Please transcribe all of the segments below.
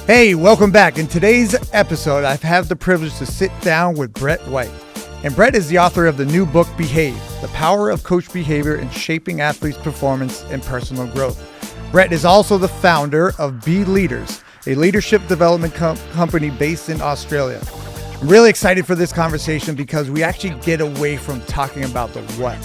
Hey, welcome back. In today's episode, I've had the privilege to sit down with Brett White. And Brett is the author of the new book, Behave, The Power of Coach Behavior in Shaping Athletes' Performance and Personal Growth. Brett is also the founder of Be Leaders, a leadership development company based in Australia. I'm really excited for this conversation because we actually get away from talking about the what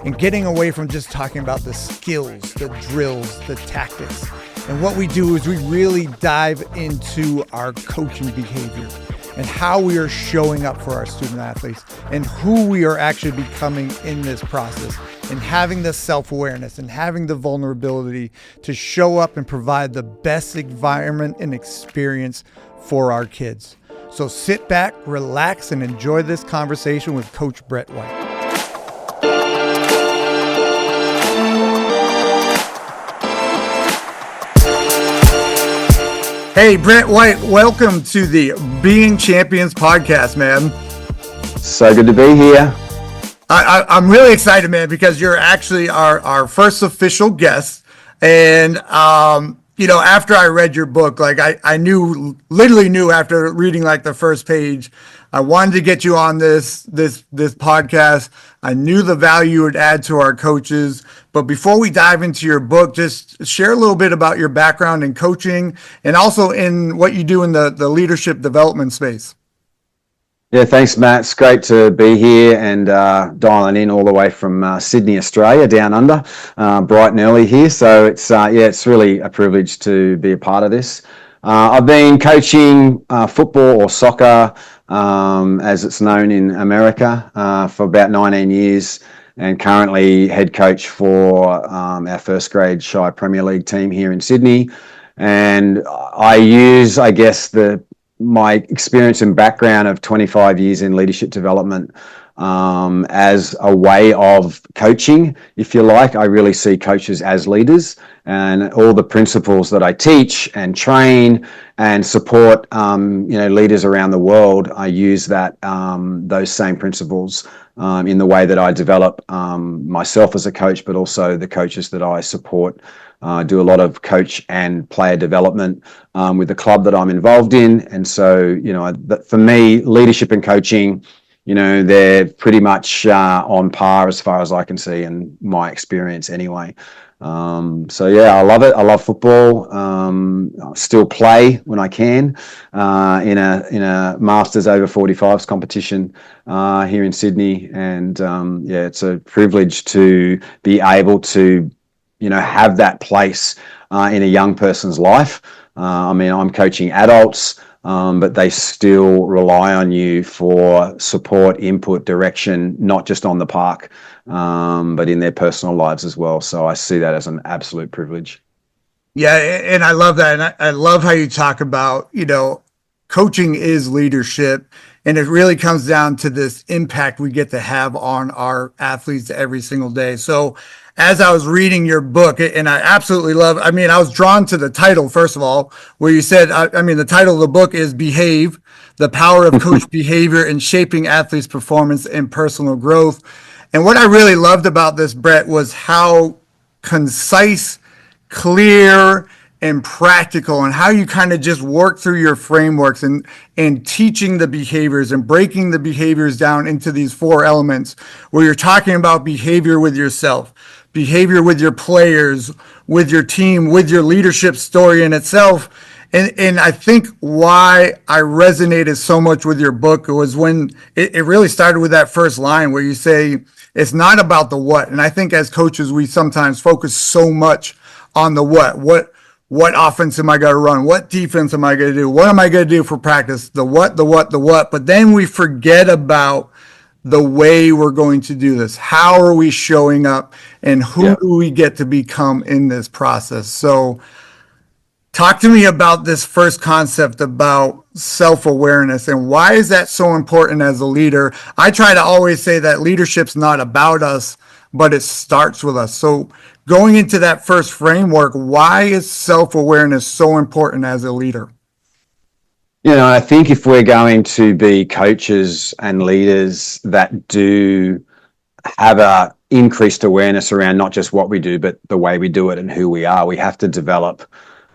and getting away from just talking about the skills, the drills, the tactics. And what we do is we really dive into our coaching behavior and how we are showing up for our student athletes and who we are actually becoming in this process, and having the self-awareness and having the vulnerability to show up and provide the best environment and experience for our kids. So sit back, relax, and enjoy this conversation with Coach Brett White. Hey, Brett White, welcome to the Being Champions podcast, man. So good to be here. I'm really excited, man, because you're actually our first official guest. And, after I read your book, I literally knew after reading the first page, I wanted to get you on this podcast. I knew the value it would add to our coaches. But before we dive into your book, just share a little bit about your background in coaching and also in what you do in the leadership development space. Yeah, thanks, Matt. It's great to be here and dialing in all the way from Sydney, Australia, down under, bright and early here. So it's really a privilege to be a part of this. I've been coaching football or soccer, as it's known in America, for about 19 years. And currently head coach for our first grade Shire Premier League team here in Sydney. And I use, my experience and background of 25 years in leadership development as a way of coaching, if you like. I really see coaches as leaders, and all the principles that I teach and train and support, leaders around the world. I use those same principles in the way that I develop myself as a coach, but also the coaches that I support. Do a lot of coach and player development with the club that I'm involved in. And so, for me, leadership and coaching, they're pretty much on par as far as I can see, in my experience anyway. I love it. I love football. I still play when I can in a Masters over 45s competition here in Sydney. And it's a privilege to be able to have that place in a young person's life. I'm coaching adults, but they still rely on you for support, input, direction, not just on the park, but in their personal lives as well. So I see that as an absolute privilege. Yeah, and I love that. And I love how you talk about, coaching is leadership. And it really comes down to this impact we get to have on our athletes every single day. So as I was reading your book, and I absolutely love, I was drawn to the title, first of all, where you said, the title of the book is Behave, The Power of Coach Behavior in Shaping Athletes' Performance and Personal Growth. And what I really loved about this, Brett, was how concise, clear, and practical, and how you kind of just work through your frameworks and teaching the behaviors and breaking the behaviors down into these four elements, where you're talking about behavior with yourself, behavior with your players, with your team, with your leadership story in itself. And I think why I resonated so much with your book was when it really started with that first line where you say, it's not about the what. And I think as coaches, we sometimes focus so much on the what offense am I going to run? What defense am I going to do? What am I going to do for practice? The what. But then we forget about the way we're going to do this. How are we showing up, and who do we get to become in this process? So talk to me about this first concept about self-awareness, and why is that so important as a leader? I try to always say that leadership's not about us, but it starts with us. So going into that first framework, why is self-awareness so important as a leader? I think if we're going to be coaches and leaders that do have a increased awareness around not just what we do, but the way we do it and who we are, we have to develop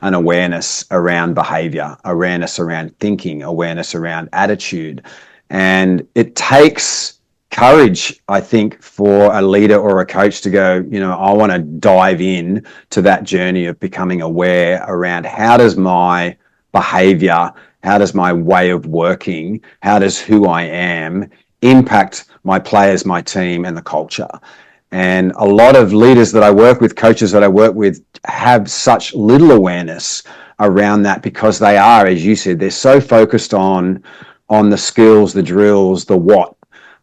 an awareness around behavior, awareness around thinking, awareness around attitude. And it takes courage, I think, for a leader or a coach to go, I want to dive in to that journey of becoming aware around how does my behavior, how does my way of working, how does who I am impact my players, my team, and the culture. And a lot of leaders that I work with, coaches that I work with, have such little awareness around that because they are, as you said, they're so focused on the skills, the drills, the what.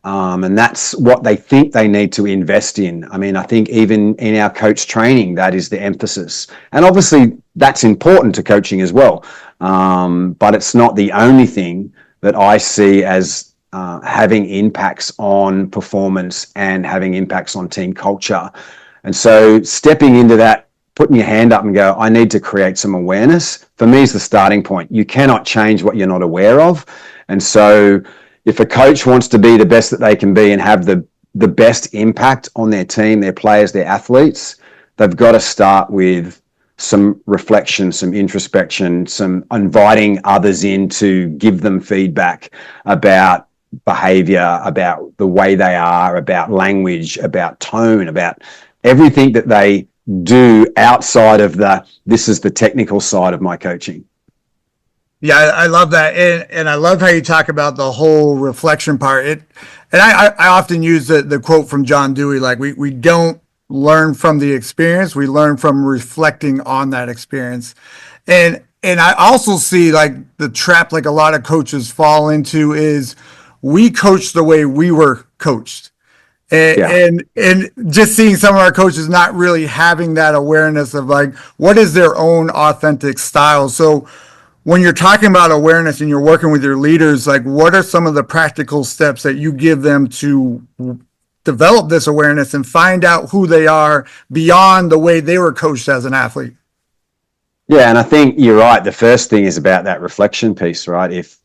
And that's what they think they need to invest in. I mean, I think even in our coach training, that is the emphasis. And obviously that's important to coaching as well. But it's not the only thing that I see as having impacts on performance and having impacts on team culture. And so stepping into that, putting your hand up and go, I need to create some awareness, for me is the starting point. You cannot change what you're not aware of. And so if a coach wants to be the best that they can be and have the best impact on their team, their players, their athletes, they've got to start with some reflection, some introspection, some inviting others in to give them feedback about behavior, about the way they are, about language, about tone, about everything that they do outside of this is the technical side of my coaching. Yeah, I love that. And I love how you talk about the whole reflection part. And I often use the quote from John Dewey, like we don't learn from the experience, we learn from reflecting on that experience. And I also see like the trap like a lot of coaches fall into is we coach the way we were coached. And just seeing some of our coaches not really having that awareness of like what is their own authentic style. So when you're talking about awareness and you're working with your leaders, like what are some of the practical steps that you give them to develop this awareness and find out who they are beyond the way they were coached as an athlete? Yeah, and I think you're right. The first thing is about that reflection piece, right? If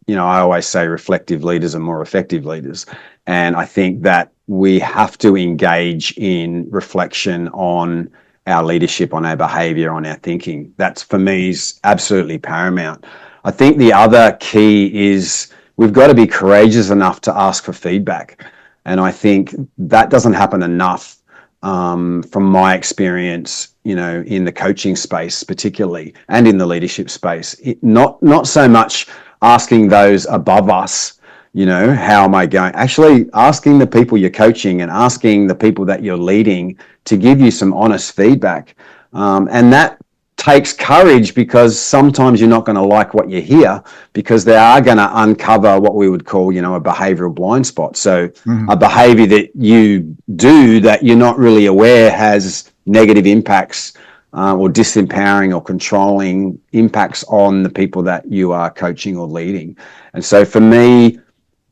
I always say reflective leaders are more effective leaders. And I think that we have to engage in reflection on our leadership, on our behavior, on our thinking. That's, for me, is absolutely paramount. I think the other key is we've got to be courageous enough to ask for feedback. And I think that doesn't happen enough from my experience, in the coaching space particularly, and in the leadership space. Not so much asking those above us, how am I going? Actually asking the people you're coaching and asking the people that you're leading to give you some honest feedback. And that takes courage because sometimes you're not going to like what you hear because they are going to uncover what we would call, a behavioral blind spot. So a behavior that you do that you're not really aware has negative impacts or disempowering or controlling impacts on the people that you are coaching or leading. And so for me,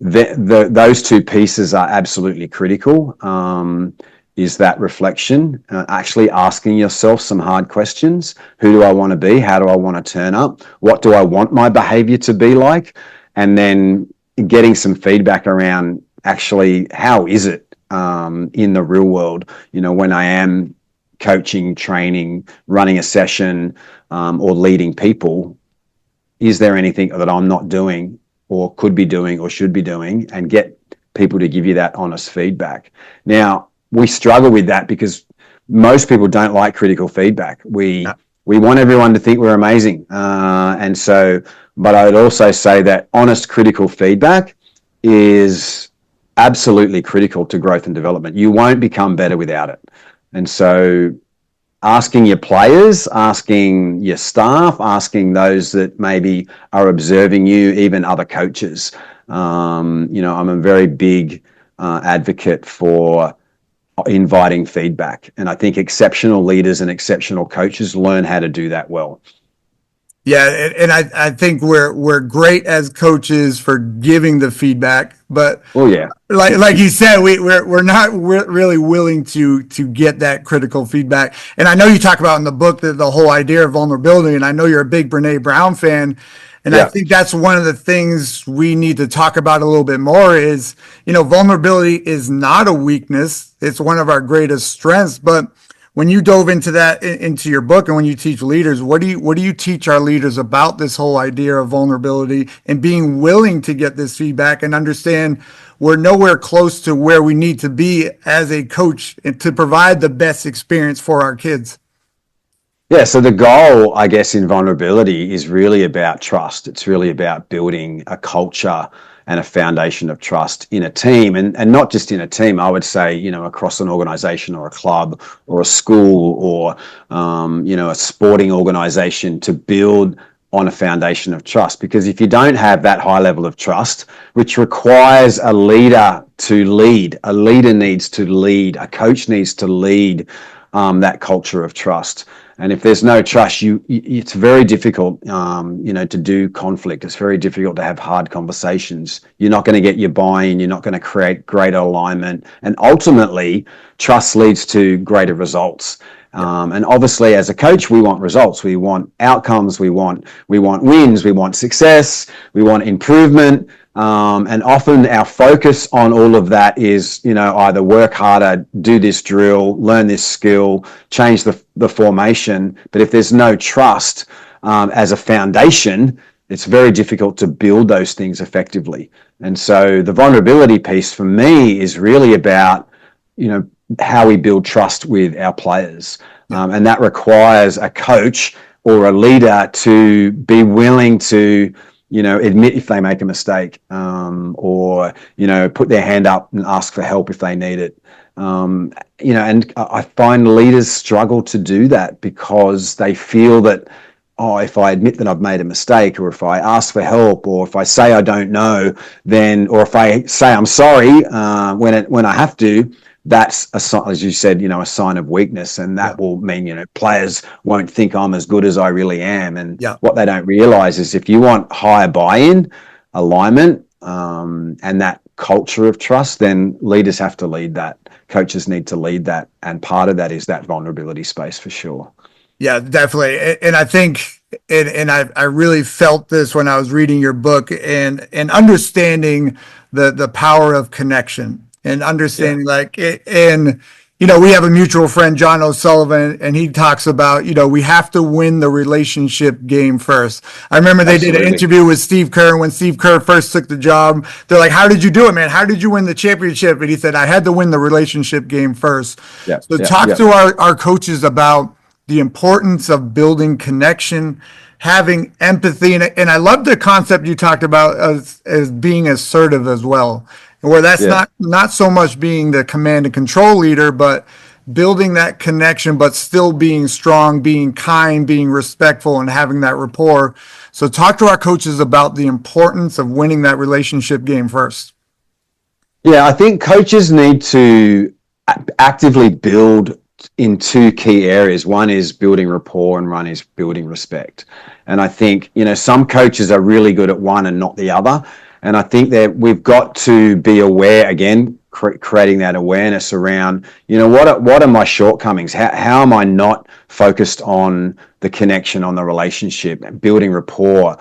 those two pieces are absolutely critical. Is that reflection, actually asking yourself some hard questions. Who do I want to be? How do I want to turn up? What do I want my behavior to be like? And then getting some feedback around actually how is it in the real world, when I am coaching, training, running a session or leading people, is there anything that I'm not doing or could be doing or should be doing, and get people to give you that honest feedback. Now, we struggle with that because most people don't like critical feedback. We want everyone to think we're amazing. And so, but I would also say that honest critical feedback is absolutely critical to growth and development. You won't become better without it. And so asking your players, asking your staff, asking those that maybe are observing you, even other coaches. I'm a very big advocate for inviting feedback. And I think exceptional leaders and exceptional coaches learn how to do that well. Yeah, and I think we're great as coaches for giving the feedback, but like you said, we're not really willing to get that critical feedback. And I know you talk about in the book the whole idea of vulnerability, and I know you're a big Brene Brown fan, and I think that's one of the things we need to talk about a little bit more is, vulnerability is not a weakness. It's one of our greatest strengths, but when you dove into that into your book and when you teach leaders, what do you teach our leaders about this whole idea of vulnerability and being willing to get this feedback and understand we're nowhere close to where we need to be as a coach and to provide the best experience for our kids? Yeah, so the goal, I guess, in vulnerability is really about trust. It's really about building a culture and a foundation of trust in a team, and not just in a team. I would say, across an organization or a club or a school or, a sporting organization, to build on a foundation of trust. Because if you don't have that high level of trust, which requires a leader to lead, a leader needs to lead, a coach needs to lead that culture of trust. And if there's no trust, it's very difficult, to do conflict. It's very difficult to have hard conversations. You're not going to get your buy-in. You're not going to create greater alignment. And ultimately, trust leads to greater results. And obviously, as a coach, we want results. We want outcomes. We want wins. We want success. We want improvement. And often our focus on all of that is, either work harder, do this drill, learn this skill, change the formation. But if there's no trust as a foundation, it's very difficult to build those things effectively. And so the vulnerability piece for me is really about, how we build trust with our players. And that requires a coach or a leader to be willing to, admit if they make a mistake, or, put their hand up and ask for help if they need it. And I find leaders struggle to do that because they feel that, if I admit that I've made a mistake, or if I ask for help, or if I say I don't know, or if I say I'm sorry when I have to, that's as you said, a sign of weakness, and that will mean, players won't think I'm as good as I really am. And what they don't realize is if you want higher buy-in, alignment, and that culture of trust, then leaders have to lead that. Coaches need to lead that. And part of that is that vulnerability space for sure. Yeah, definitely. And I think, and I really felt this when I was reading your book and understanding the power of connection and understanding we have a mutual friend, John O'Sullivan, and he talks about, we have to win the relationship game first. I remember they did an interview with Steve Kerr. When Steve Kerr first took the job, they're like, how did you do it, man? How did you win the championship? And he said, I had to win the relationship game first. Talk to our coaches about the importance of building connection, having empathy. And I love the concept you talked about as being assertive as well, where that's not so much being the command and control leader, but building that connection, but still being strong, being kind, being respectful, and having that rapport. So talk to our coaches about the importance of winning that relationship game first. Yeah, I think coaches need to actively build in two key areas. One is building rapport and one is building respect. And I think, some coaches are really good at one and not the other. And I think that we've got to be aware, again, creating that awareness around, what are my shortcomings? How am I not focused on the connection, on the relationship, building rapport?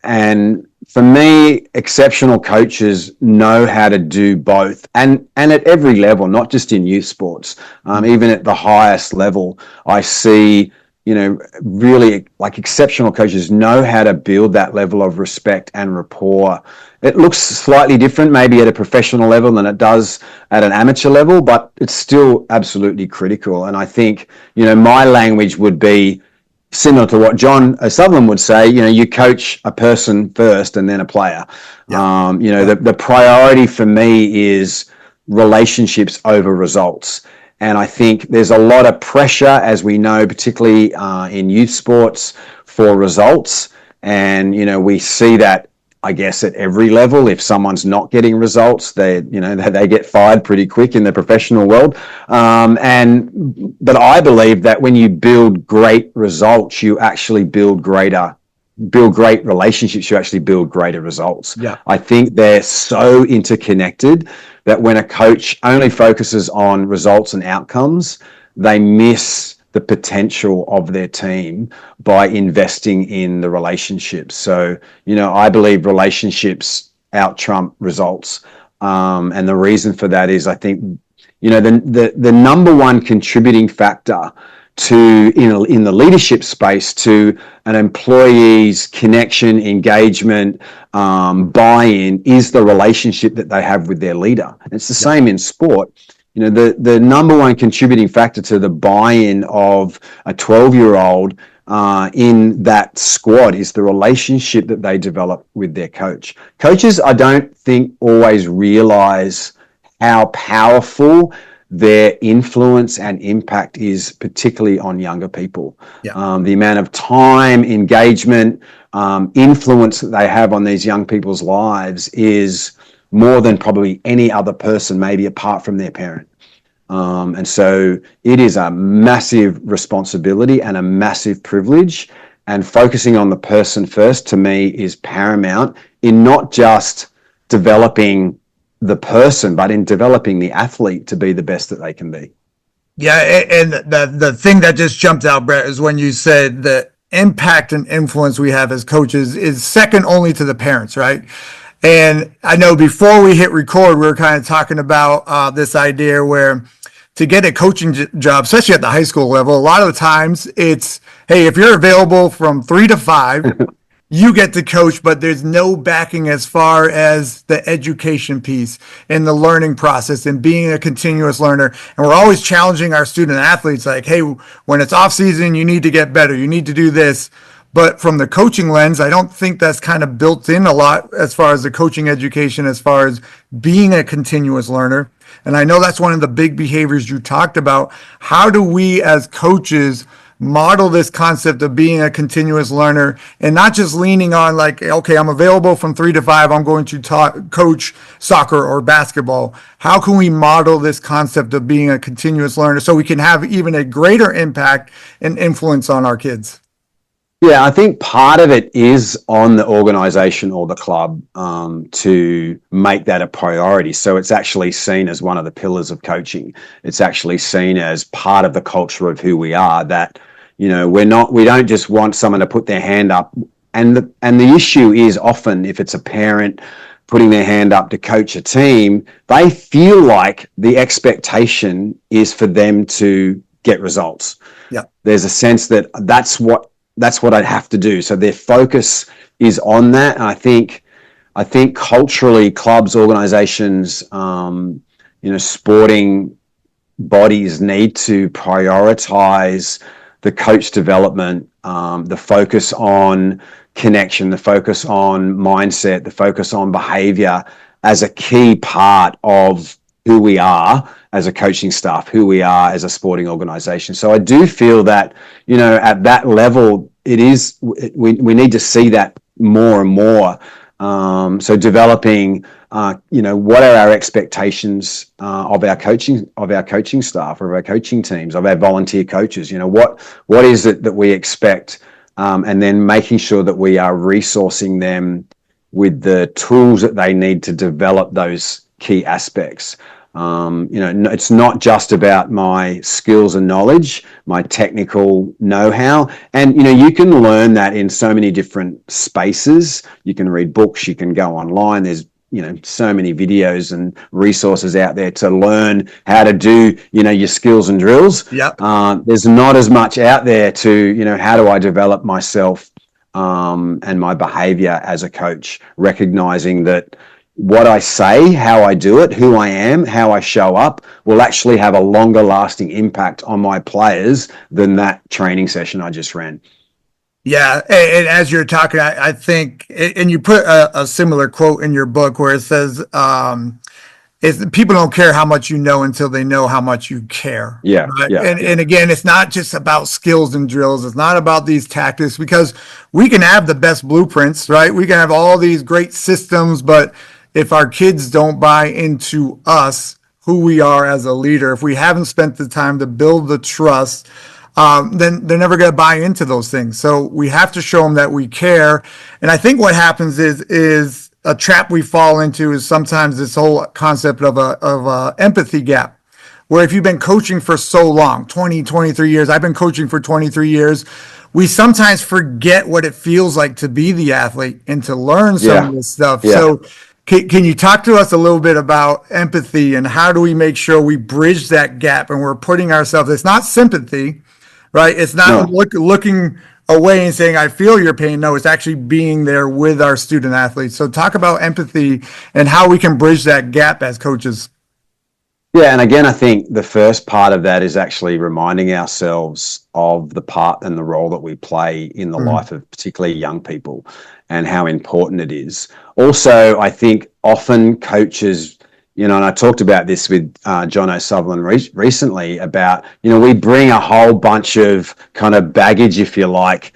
And for me, exceptional coaches know how to do both, and at every level, not just in youth sports, even at the highest level. I see, really exceptional coaches know how to build that level of respect and rapport. It looks slightly different maybe at a professional level than it does at an amateur level, but it's still absolutely critical. And I think, my language would be similar to what John O'Sullivan would say. You coach a person first and then a player. The priority for me is relationships over results. And I think there's a lot of pressure, as we know, particularly in youth sports, for results. And, we see that, I guess, at every level. If someone's not getting results, they get fired pretty quick in the professional world. But I believe that when you build great results, you actually build great relationships, you actually build greater results. I think they're so interconnected that when a coach only focuses on results and outcomes, they miss the potential of their team by investing in the relationships. So, I believe relationships out trump results. And the reason for that is I think the number one contributing factor to in the leadership space to an employee's connection, engagement, buy-in is the relationship that they have with their leader. And it's the same in sport. The number one contributing factor to the buy-in of a 12-year-old in that squad is the relationship that they develop with their coach. Coaches, I don't think, always realize how powerful their influence and impact is, particularly on younger people. The amount of time, engagement, influence that they have on these young people's lives is more than probably any other person, maybe apart from their parent. And so it is a massive responsibility and a massive privilege. And focusing on the person first, to me, is paramount in not just developing the person, but in developing the athlete to be the best that they can be. Yeah, and the thing that just jumped out, Brett, is when you said the impact and influence we have as coaches is second only to the parents, right? And I know before we hit record, we were kind of talking about this idea where to get a coaching job, especially at the high school level, a lot of the times it's, hey, if you're available from 3 to 5, you get to coach, but there's no backing as far as the education piece and the learning process and being a continuous learner. And we're always challenging our student athletes like, hey, when it's off season, you need to get better. You need to do this. But from the coaching lens, I don't think that's kind of built in a lot as far as the coaching education, as far as being a continuous learner. And I know that's one of the big behaviors you talked about. How do we as coaches model this concept of being a continuous learner and not just leaning on like, okay, I'm available from 3 to 5. I'm going to coach soccer or basketball. How can we model this concept of being a continuous learner so we can have even a greater impact and influence on our kids? Yeah, I think part of it is on the organization or the club to make that a priority. So it's actually seen as one of the pillars of coaching. It's actually seen as part of the culture of who we are, that, we don't just want someone to put their hand up. And the issue is often if it's a parent putting their hand up to coach a team, they feel like the expectation is for them to get results. Yeah. There's a sense that that's what I'd have to do. So their focus is on that. And I think culturally, clubs, organizations, sporting bodies need to prioritize the coach development, the focus on connection, the focus on mindset, the focus on behavior as a key part of who we are as a coaching staff, who we are as a sporting organization. So I do feel that, at that level, we need to see that more and more. So developing, what are our expectations of our coaching staff, of our coaching teams, of our volunteer coaches? What is it that we expect, and then making sure that we are resourcing them with the tools that they need to develop those key aspects. It's not just about my skills and knowledge, my technical know-how. And, you can learn that in so many different spaces. You can read books, you can go online. There's, so many videos and resources out there to learn how to do, your skills and drills. Yep. There's not as much out there to, how do I develop myself and my behavior as a coach, recognizing that what I say, how I do it, who I am, how I show up will actually have a longer lasting impact on my players than that training session I just ran. Yeah. And as you're talking, I think, and you put a similar quote in your book where it says, people don't care how much you know until they know how much you care. Yeah. Right? Yeah, and again, it's not just about skills and drills. It's not about these tactics, because we can have the best blueprints, right? We can have all these great systems, but if our kids don't buy into us, who we are as a leader, if we haven't spent the time to build the trust, then they're never going to buy into those things. So we have to show them that we care. And I think what happens is a trap we fall into is sometimes this whole concept of a empathy gap, where if you've been coaching for so long, 20, 23 years, I've been coaching for 23 years, we sometimes forget what it feels like to be the athlete and to learn some of this stuff. Yeah. So Can you talk to us a little bit about empathy and how do we make sure we bridge that gap and we're putting ourselves, it's not sympathy, right? It's not No. looking away and saying, I feel your pain. No, it's actually being there with our student athletes. So talk about empathy and how we can bridge that gap as coaches. Yeah, and again, I think the first part of that is actually reminding ourselves of the part and the role that we play in the Mhm. life of particularly young people and how important it is. Also, I think often coaches, and I talked about this with John O'Sullivan recently about, we bring a whole bunch of kind of baggage, if you like,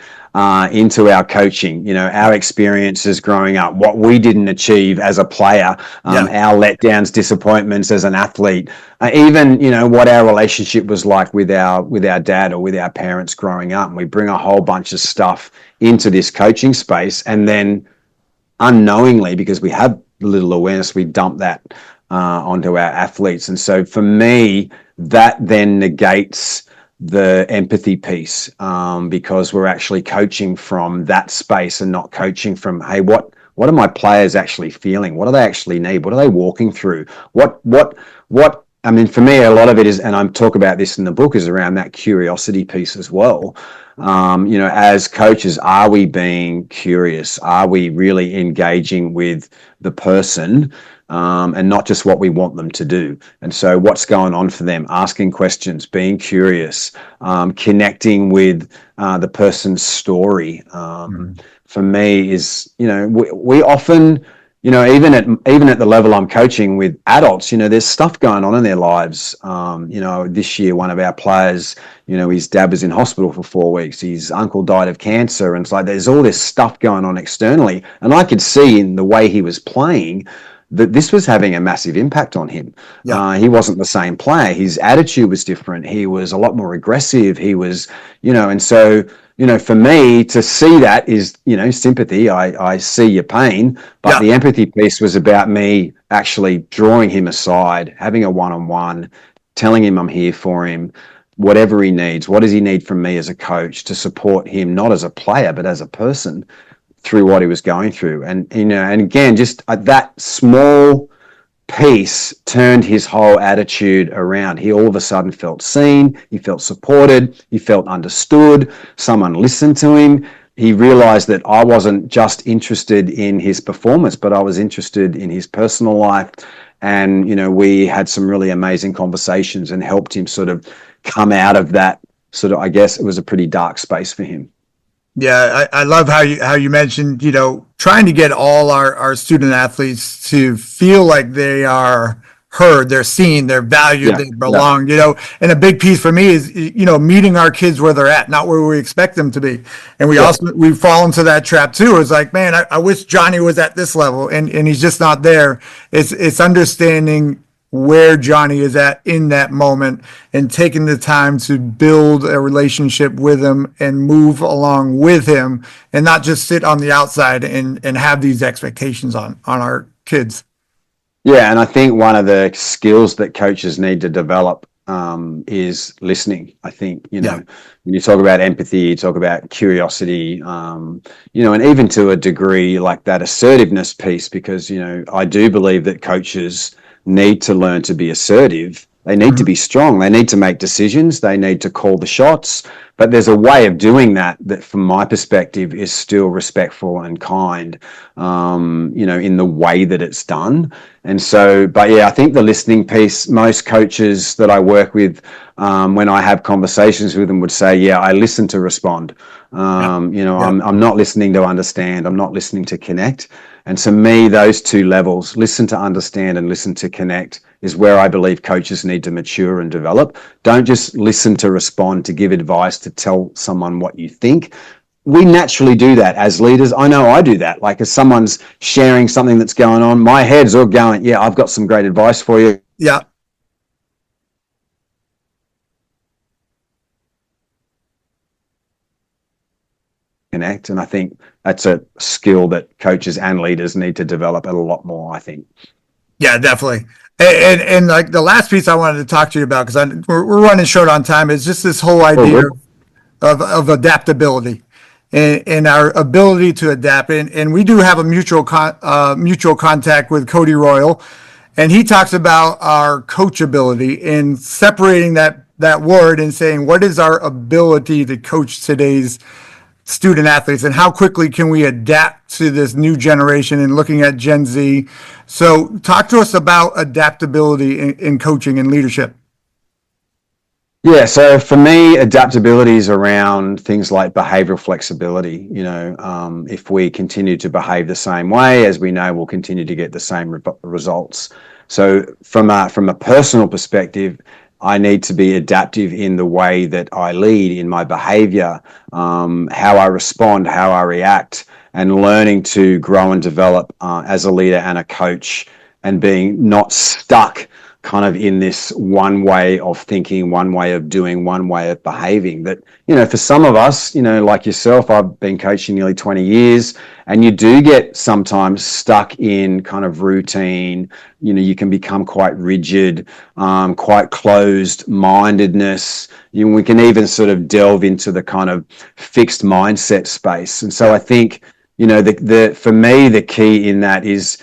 into our coaching, our experiences growing up, what we didn't achieve as a player, Yeah. our letdowns, disappointments as an athlete, even, what our relationship was like with our dad or with our parents growing up. And we bring a whole bunch of stuff into this coaching space, and then unknowingly, because we have little awareness, we dump that onto our athletes. And so for me, that then negates the empathy piece, because we're actually coaching from that space and not coaching from, hey, what are my players actually feeling? What do they actually need? What are they walking through? What I mean, for me, a lot of it is, and I talk about this in the book, is around that curiosity piece as well. As coaches, are we being curious? Are we really engaging with the person, and not just what we want them to do? And so what's going on for them, asking questions, being curious, connecting with the person's story, for me is, we often, even at the level I'm coaching with adults, there's stuff going on in their lives. This year, one of our players, his dad was in hospital for 4 weeks. His uncle died of cancer. And it's like, there's all this stuff going on externally. And I could see in the way he was playing that this was having a massive impact on him. Yeah. He wasn't the same player. His attitude was different. He was a lot more aggressive. He was, and so, for me to see that is, sympathy. I see your pain, but Yeah. the empathy piece was about me actually drawing him aside, having a one-on-one, telling him I'm here for him, whatever he needs. What does he need from me as a coach to support him, not as a player, but as a person through what he was going through? And, and again, just that small piece turned his whole attitude around. He all of a sudden felt seen, he felt supported, he felt understood, someone listened to him. He realized that I wasn't just interested in his performance, but I was interested in his personal life. And, we had some really amazing conversations and helped him sort of come out of that sort of, I guess it was a pretty dark space for him. Yeah, I love how you mentioned, trying to get all our student athletes to feel like they are heard, they're seen, they're valued, Yeah, they yeah, belong, and a big piece for me is, meeting our kids where they're at, not where we expect them to be. And yeah. we fall into that trap too. It's like, man, I wish Johnny was at this level and he's just not there. It's understanding where Johnny is at in that moment and taking the time to build a relationship with him and move along with him and not just sit on the outside and have these expectations on our kids. Yeah, and I think one of the skills that coaches need to develop is listening. I think, Yeah. when you talk about empathy, you talk about curiosity, and even to a degree like that assertiveness piece, because, I do believe that coaches need to learn to be assertive. They need to Mhm. be strong. They need to make decisions. They need to call the shots. But there's a way of doing that from my perspective, is still respectful and kind, in the way that it's done. And so, but yeah, I think the listening piece, most coaches that I work with, when I have conversations with them, would say, yeah, I listen to respond. Yeah. Yeah. I'm not listening to understand. I'm not listening to connect. And to me, those two levels, listen to understand and listen to connect, is where I believe coaches need to mature and develop. Don't just listen to respond, to give advice, to tell someone what you think. We naturally do that as leaders. I know I do that. Like, if someone's sharing something that's going on, my head's all going, yeah, I've got some great advice for you. Yeah. Connect. And I think that's a skill that coaches and leaders need to develop a lot more, I think. Yeah, definitely. And like the last piece I wanted to talk to you about, because we're running short on time, is just this whole Oh, idea good. of adaptability. and our ability to adapt. And we do have a mutual contact with Cody Royal, and he talks about our coachability and separating that word and saying, what is our ability to coach today's student athletes, and how quickly can we adapt to this new generation and looking at Gen Z. So talk to us about adaptability in coaching and leadership. Yeah, so for me, adaptability is around things like behavioral flexibility. If we continue to behave the same way, as we know, we'll continue to get the same results. So from a personal perspective, I need to be adaptive in the way that I lead, in my behavior, how I respond, how I react, and learning to grow and develop as a leader and a coach, and being not stuck kind of in this one way of thinking, one way of doing, one way of behaving. That, for some of us, like yourself, I've been coaching nearly 20 years, and you do get sometimes stuck in kind of routine. You can become quite rigid, quite closed-mindedness. We can even sort of delve into the kind of fixed mindset space. And so I think, for me, the key in that is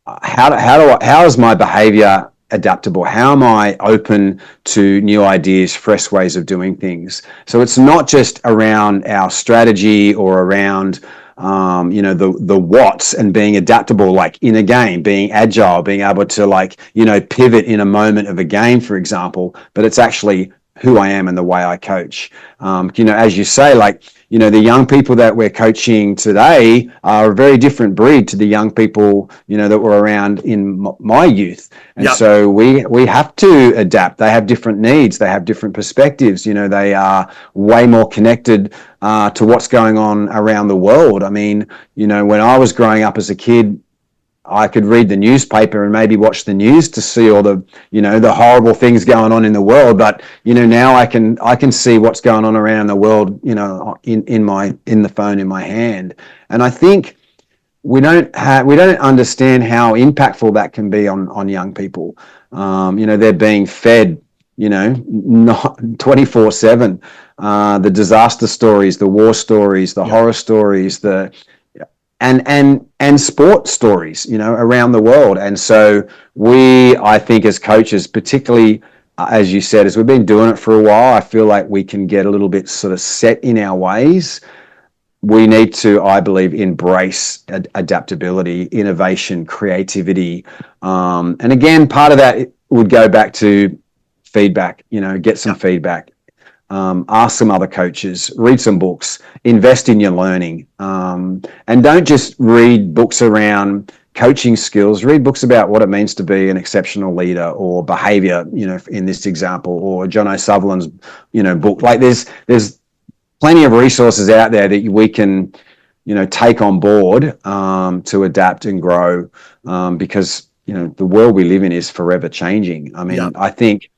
how is my behavior adaptable? How am I open to new ideas, fresh ways of doing things? So it's not just around our strategy or around the what's, and being adaptable, like in a game, being agile, being able to pivot in a moment of a game, for example, but it's actually who I am and the way I coach. As you say, the young people that we're coaching today are a very different breed to the young people, that were around in my youth. And Yep. So we have to adapt. They have different needs. They have different perspectives. They are way more connected to what's going on around the world. I mean, when I was growing up as a kid, I could read the newspaper and maybe watch the news to see all the, the horrible things going on in the world. But, now I can see what's going on around the world, in the phone in my hand. And I think we don't understand how impactful that can be on young people. They're being fed, not 24/7, the disaster stories, the war stories, the horror stories, and sport stories, around the world. And so I think as coaches, particularly, as you said, as we've been doing it for a while, I feel like we can get a little bit sort of set in our ways. We need to, I believe, embrace adaptability, innovation, creativity. And again, part of that would go back to feedback, get some feedback. Ask some other coaches, read some books, invest in your learning, and don't just read books around coaching skills. Read books about what it means to be an exceptional leader, or behavior, in this example, or John O'Sullivan's, book. Like there's plenty of resources out there that we can, take on board to adapt and grow, because the world we live in is forever changing. I mean, I think,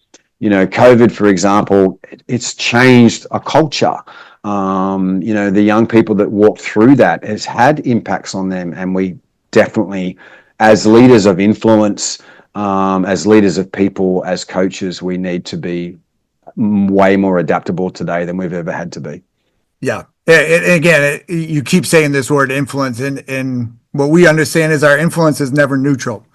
COVID, for example, it's changed a culture. The young people that walk through that has had impacts on them. And we definitely, as leaders of influence, as leaders of people, as coaches, we need to be way more adaptable today than we've ever had to be. Yeah. And again, you keep saying this word influence, and what we understand is our influence is never neutral.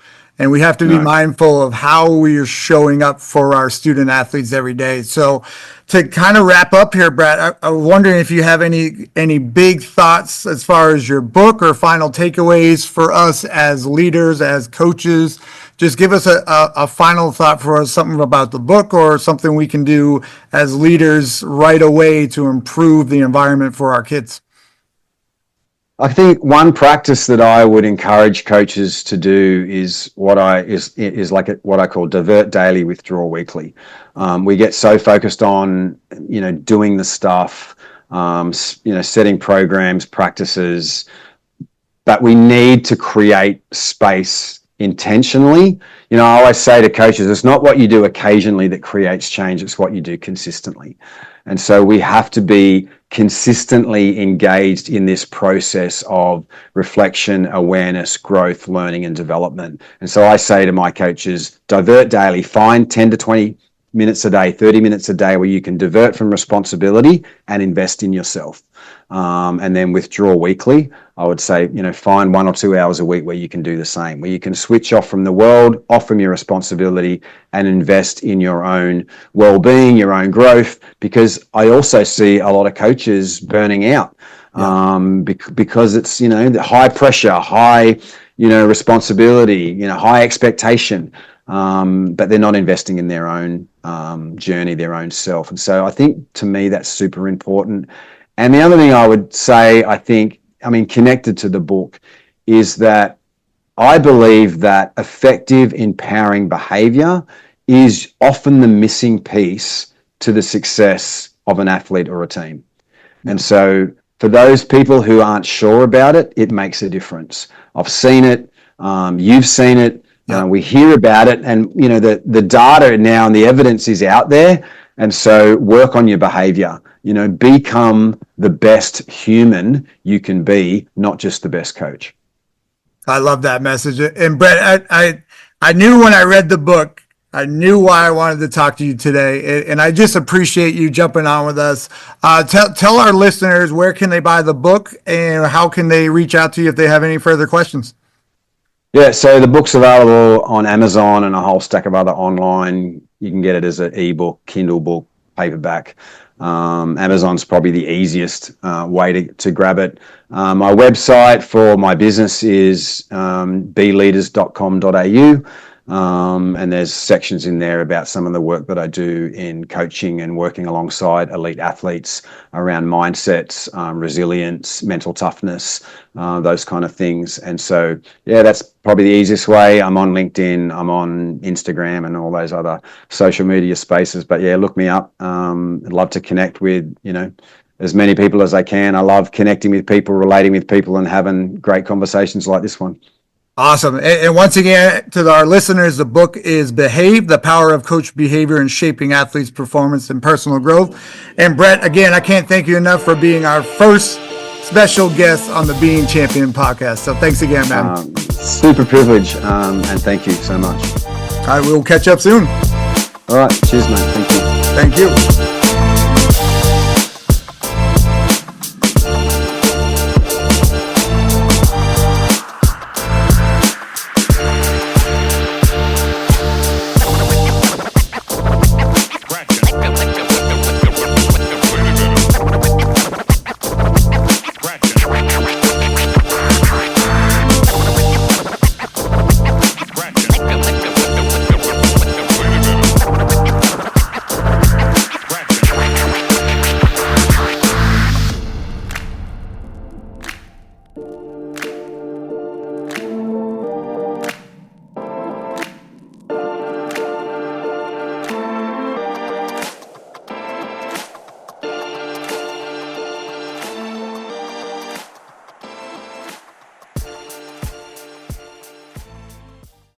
And we have to be mindful of how we are showing up for our student athletes every day. So to kind of wrap up here, Brad, I'm wondering if you have any big thoughts as far as your book or final takeaways for us as leaders, as coaches. Just give us a final thought for us, something about the book or something we can do as leaders right away to improve the environment for our kids. I think one practice that I would encourage coaches to do is what I call divert daily, withdraw weekly. We get so focused on, doing the stuff, setting programs, practices, but we need to create space intentionally. I always say to coaches, it's not what you do occasionally that creates change, it's what you do consistently. And so we have to be consistently engaged in this process of reflection, awareness, growth, learning, and development. And so I say to my coaches, divert daily, find 10 to 20 minutes a day, 30 minutes a day, where you can divert from responsibility and invest in yourself. And then withdraw weekly. I would say, find 1 or 2 hours a week where you can do the same, where you can switch off from the world, off from your responsibility, and invest in your own well-being, your own growth. Because I also see a lot of coaches burning out, because it's, the high pressure, high, responsibility, high expectation, but they're not investing in their own journey, their own self. And so I think, to me, that's super important. And the other thing I would say, connected to the book, is that I believe that effective, empowering behavior is often the missing piece to the success of an athlete or a team. And so for those people who aren't sure about it, it makes a difference. I've seen it. You've seen it. We hear about it, and the data now and the evidence is out there. And so work on your behavior. Become the best human you can be, not just the best coach. I love that message. And Brett, I knew when I read the book, I knew why I wanted to talk to you today. And I just appreciate you jumping on with us. Tell our listeners, where can they buy the book, and how can they reach out to you if they have any further questions? Yeah, so the book's available on Amazon and a whole stack of other online. You can get it as an ebook, Kindle book, paperback. Amazon's probably the easiest way to grab it. My website for my business is beleaders.com.au. And there's sections in there about some of the work that I do in coaching and working alongside elite athletes around mindsets, resilience, mental toughness, those kind of things. And so, that's probably the easiest way. I'm on LinkedIn, I'm on Instagram and all those other social media spaces. But look me up. I'd love to connect with, as many people as I can. I love connecting with people, relating with people, and having great conversations like this one. Awesome. And once again, to our listeners, the book is Behave, The Power of Coach Behavior in Shaping Athletes' Performance and Personal Growth. And Brett, again, I can't thank you enough for being our first special guest on the Being Champion podcast. So thanks again, man. Super privilege. And thank you so much. All right, we'll catch up soon. All right. Cheers, mate. Thank you. Thank you.